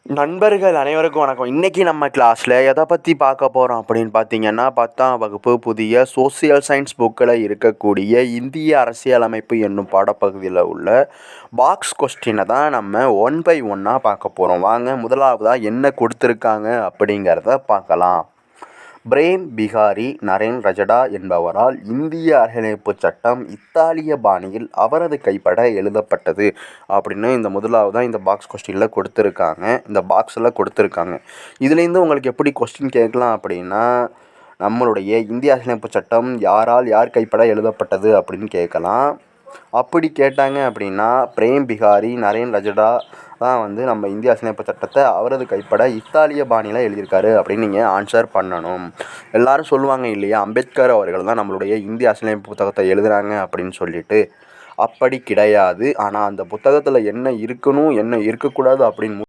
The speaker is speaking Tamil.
நண்பர்கள் அனைவருக்கும் வணக்கம். இன்றைக்கி நம்ம கிளாஸில் எதை பற்றி பார்க்க போகிறோம் அப்படின்னு பார்த்தீங்கன்னா, 10ஆம் வகுப்பு புதிய சோசியல் சயின்ஸ் புக்கில் இருக்கக்கூடிய இந்திய அரசியலமைப்பு என்னும் பாடப்பகுதியில் உள்ள பாக்ஸ் கொஸ்டினை தான் நம்ம ஒன் பை ஒன்னாக பார்க்க போகிறோம். வாங்க முதலாவதாக என்ன கொடுத்துருக்காங்க அப்படிங்கிறத பார்க்கலாம். பிரேம் பிகாரி நரேன் ரஜடா என்பவரால் இந்திய அரசியலமைப்பு சட்டம் இத்தாலிய பாணியில் அவரது கைப்பட எழுதப்பட்டது அப்படின்னு இந்த முதலாவதாக இந்த பாக்ஸ் கொஸ்டினில் கொடுத்துருக்காங்க. இந்த பாக்ஸில் கொடுத்துருக்காங்க. இதுலேருந்து உங்களுக்கு எப்படி கொஸ்டின் கேட்கலாம் அப்படின்னா, நம்மளுடைய இந்திய அரசியலமைப்பு சட்டம் யார் கைப்பட எழுதப்பட்டது அப்படின்னு கேட்கலாம். அப்படி கேட்டாங்க அப்படின்னா, பிரேம் பிகாரி நரேன் ரஜடா தான் நம்ம இந்திய அரசியலமைப்பு சட்டத்தை அவரது கைப்பட இத்தாலிய பாணியில் எழுதியிருக்காரு அப்படின்னு நீங்கள் ஆன்சர் பண்ணணும். எல்லாரும் சொல்லுவாங்க இல்லையா, அம்பேத்கர் அவர்கள் தான் நம்மளுடைய இந்திய அரசியலமைப்பு புத்தகத்தை எழுதுகிறாங்க அப்படின்னு சொல்லிட்டு. அப்படி கிடையாது. ஆனால் அந்த புத்தகத்தில் என்ன இருக்கணும் என்ன இருக்கக்கூடாது அப்படின்னு